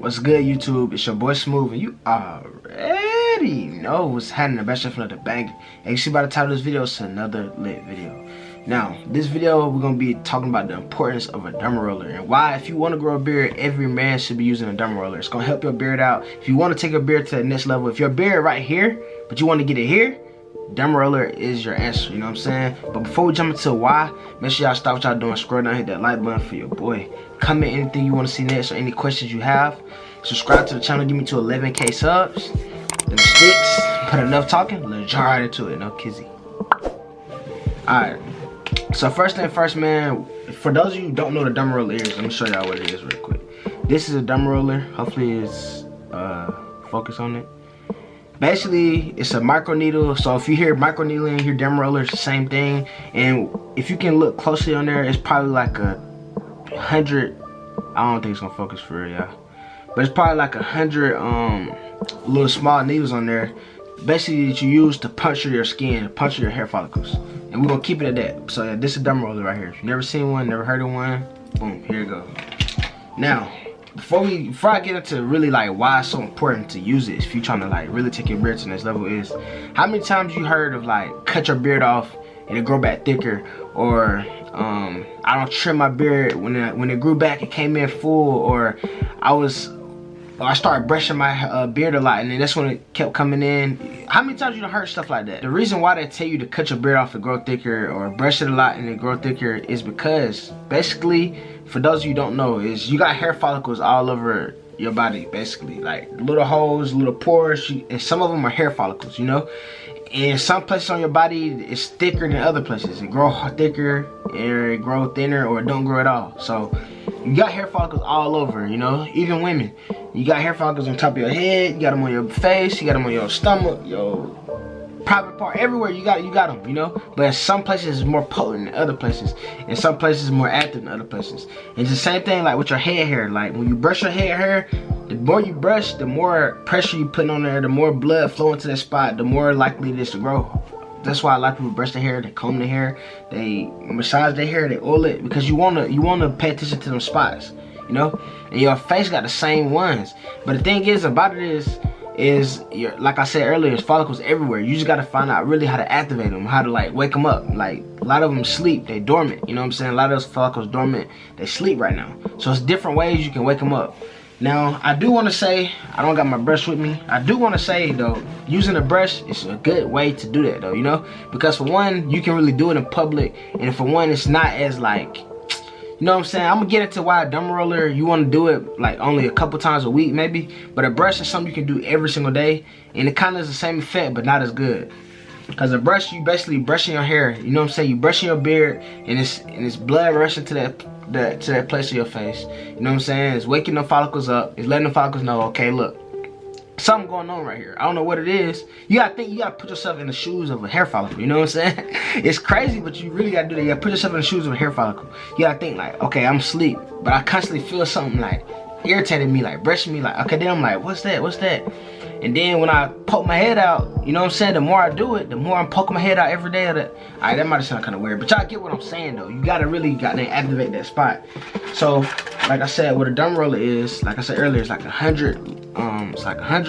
What's good, YouTube? It's your boy Smoove, and you already know what's happening. The best chef another bang. And you see by the title of this video, it's another lit video. Now, this video we're gonna be talking about the importance of a dermaroller and why, if you want to grow a beard, every man should be using a dermaroller. It's gonna help your beard out. If you want to take your beard to the next level, if your beard right here, but you want to get it here, dermaroller is your answer, you know what I'm saying? But before we jump into why, make sure y'all stop what y'all doing, scroll down, hit that like button for your boy, comment anything you want to see next or any questions you have, subscribe to the channel, give me to 11K subs, them sticks, put enough talking, let's jump right into it, no kizzy. Alright, so first thing first, man, for those of you who don't know what a dermaroller is, let me show y'all what it is real quick. This is a dermaroller, hopefully it's focus on it. Basically, it's a micro needle. So if you hear micro needling, you hear dermaroller, it's the same thing. And if you can look closely on there, it's probably like 100. I don't think it's gonna focus for real, yeah. But it's probably like 100 little small needles on there, basically that you use to puncture your skin, puncture your hair follicles. And we're gonna keep it at that. So yeah, this is a dermaroller right here. If you've never seen one, never heard of one, boom, here you go. Now, before I get into really like why it's so important to use it, if you're trying to like really take your beard to the next level, is how many times you heard of like cut your beard off and it grow back thicker, or I don't trim my beard when it grew back it came in full, or I started brushing my beard a lot and then that's when it kept coming in. How many times you done heard stuff like that? The reason why they tell you to cut your beard off and grow thicker, or brush it a lot and it grow thicker, is because basically, for those of you who don't know, is you got hair follicles all over your body, basically, like little holes, little pores, and some of them are hair follicles, you know. And some places on your body is thicker than other places. It grow thicker, or it grow thinner, or it don't grow at all. So you got hair follicles all over, you know. Even women, you got hair follicles on top of your head, you got them on your face, you got them on your stomach, your private part, everywhere you got them, you know. But in some places it's more potent than other places, in some places more active than other places. And it's the same thing like with your head hair. Like when you brush your head hair, the more you brush, the more pressure you put on there, the more blood flowing to that spot, the more likely it is to grow. That's why a lot of people brush their hair, they comb their hair, they massage their hair, they oil it, because you wanna pay attention to them spots, you know. And your face got the same ones. But the thing is about it is like I said earlier, it's follicles everywhere. You just gotta find out really how to activate them, how to like wake them up. Like a lot of them sleep, they dormant, you know what I'm saying? A lot of those follicles dormant, they sleep right now. So it's different ways you can wake them up. Now, I do want to say, I don't got my brush with me. I do want to say though, using a brush is a good way to do that though, you know? Because for one, you can really do it in public, and for one, it's not as like, you know what I'm saying? I'm gonna get into why a dermaroller, you want to do it like only a couple times a week maybe, but a brush is something you can do every single day, and it kind of is the same effect but not as good. Because a brush, you basically brushing your hair, you know what I'm saying? You brushing your beard, and it's blood rushing to that place of your face, you know what I'm saying? It's waking the follicles up, it's letting the follicles know, okay, look, something going on right here. I don't know what it is. You gotta put yourself in the shoes of a hair follicle, you know what I'm saying? It's crazy, but you really gotta do that. You gotta put yourself in the shoes of a hair follicle. You gotta think like, okay, I'm asleep, but I constantly feel something like irritating me, like brushing me, like, okay, then I'm like, what's that? And then when I poke my head out, you know what I'm saying, the more I do it, the more I'm poking my head out every day. Alright, that might sound kind of weird, but y'all get what I'm saying though. You gotta really activate that spot. So like I said, what a dermaroller is, like I said earlier, it's like 100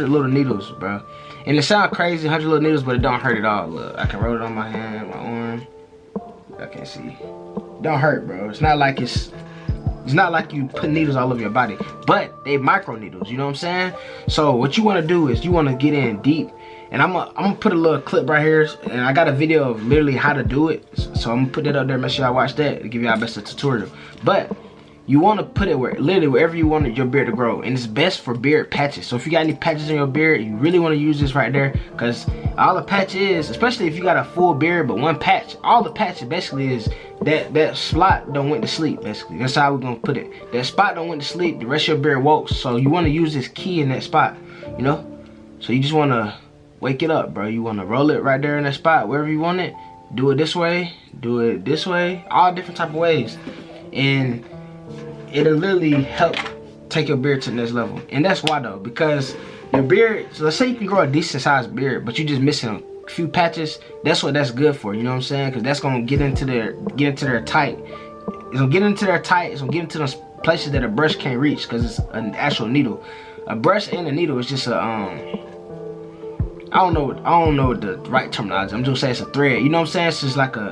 little needles, bro. And it sounds crazy, 100 little needles, but it don't hurt at all. Look, I can roll it on my hand, my arm. I can't see. Don't hurt, bro. It's not like you put needles all over your body, but they micro needles, you know what I'm saying? So what you want to do is you want to get in deep, and I'm gonna put a little clip right here, and I got a video of literally how to do it, so I'm gonna put that up there. Make sure y'all watch that to give y'all best a tutorial. But you want to put it literally wherever you want your beard to grow, and it's best for beard patches. So if you got any patches in your beard, you really want to use this right there, because all the patch is, especially if you got a full beard but one patch, all the patch basically is that spot don't went to sleep. Basically, that's how we're gonna put it. That spot don't went to sleep, the rest of your beard woke. So you want to use this key in that spot, you know. So you just want to wake it up, bro. You want to roll it right there in that spot, wherever you want it. Do it this way, do it this way, all different type of ways, and it'll literally help take your beard to the next level. And that's why though, because your beard, so let's say you can grow a decent sized beard, but you're just missing a few patches. That's what that's good for, you know what I'm saying? Because that's gonna get into their tight. It's gonna get into their tight, it's gonna get into those places that a brush can't reach because it's an actual needle. A brush and a needle is just a I don't know what the right terminology. I'm just saying it's a thread. You know what I'm saying? It's just like you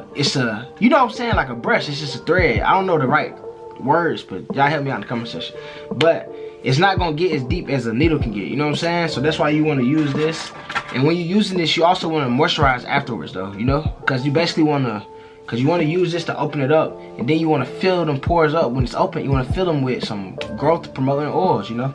know what I'm saying, like a brush. It's just a thread. I don't know the right words, but y'all help me out in the comment section. But it's not gonna get as deep as a needle can get. You know what I'm saying? So that's why you want to use this. And when you're using this, you also want to moisturize afterwards, though. You know, because you basically want to. Because you want to use this to open it up, and then you want to fill them pores up when it's open. You want to fill them with some growth promoting oils, you know.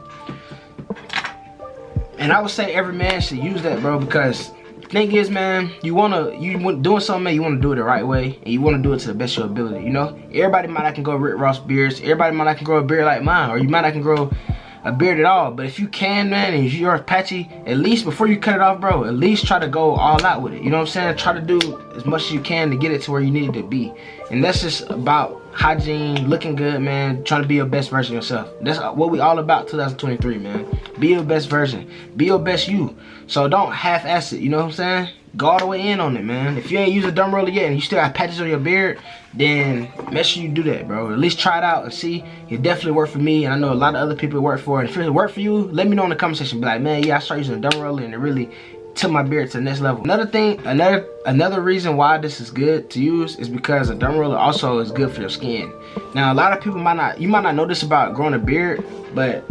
And I would say every man should use that, bro, because the thing is, man, you doing something, man, you want to do it the right way, and you want to do it to the best of your ability, you know. Everybody might not can grow Rick Ross beards. Everybody might not can grow a beard like mine, or you might not can grow a beard at all. But if you can, man, and if you're patchy, at least before you cut it off, bro, at least try to go all out with it. You know what I'm saying? Try to do as much as you can to get it to where you need it to be. And that's just about hygiene, looking good, man, trying to be your best version of yourself. That's what we all about 2023, man. Be your best version. Be your best you. So don't half-ass it, you know what I'm saying? Go all the way in on it, man. If you ain't used a Dermaroller yet and you still got patches on your beard, then make sure you do that, bro. At least try it out and see. It definitely worked for me, and I know a lot of other people it worked for. And if it worked for you, let me know in the comment section. Be like, man, yeah, I started using a Dermaroller and it really took my beard to the next level. Another thing, another reason why this is good to use is because a Dermaroller also is good for your skin. Now, a lot of people might not know this about growing a beard, but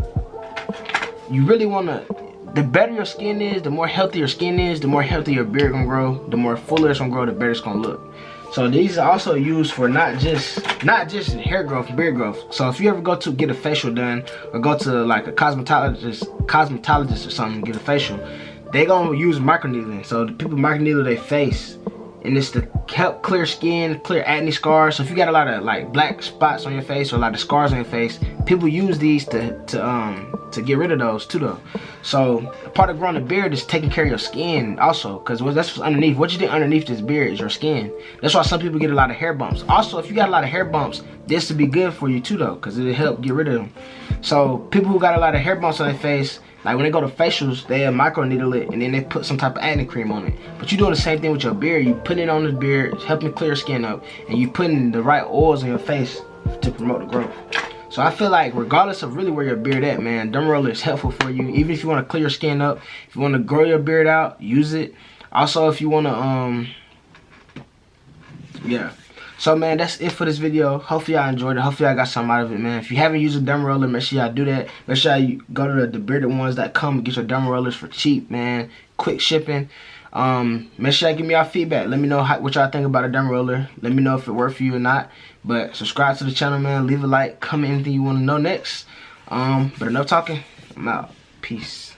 you really want to. The better your skin is, the more healthy your skin is, the more healthy your beard gonna grow, the more fuller it's gonna grow, the better it's gonna look. So these are also used for not just hair growth, beard growth. So if you ever go to get a facial done, or go to like a cosmetologist or something, get a facial, they gonna use microneedling. So the people microneedle their face, and it's to help clear skin, clear acne scars. So if you got a lot of like black spots on your face or a lot of scars on your face, people use these to get rid of those too, though. So part of growing a beard is taking care of your skin also, because that's what's underneath. What you think underneath this beard is your skin. That's why some people get a lot of hair bumps. Also, if you got a lot of hair bumps, this would be good for you too, though, because it'll help get rid of them. So people who got a lot of hair bumps on their face, like when they go to facials, they microneedle it and then they put some type of acne cream on it. But you're doing the same thing with your beard. You putting it on the beard, it's helping clear skin up, and you putting the right oils on your face to promote the growth. So I feel like regardless of really where your beard at, man, Dermaroller is helpful for you. Even if you want to clear your skin up, if you want to grow your beard out, use it. Also, if you want to, yeah. So, man, that's it for this video. Hopefully y'all enjoyed it. Hopefully y'all got something out of it, man. If you haven't used a Dermaroller, make sure y'all do that. Make sure you go to the beardedones.com and get your Dermarollers for cheap, man. Quick shipping. Make sure y'all give me y'all feedback. Let me know what y'all think about a Dermaroller. Let me know if it worked for you or not. But subscribe to the channel, man. Leave a like. Comment anything you want to know next. But enough talking. I'm out. Peace.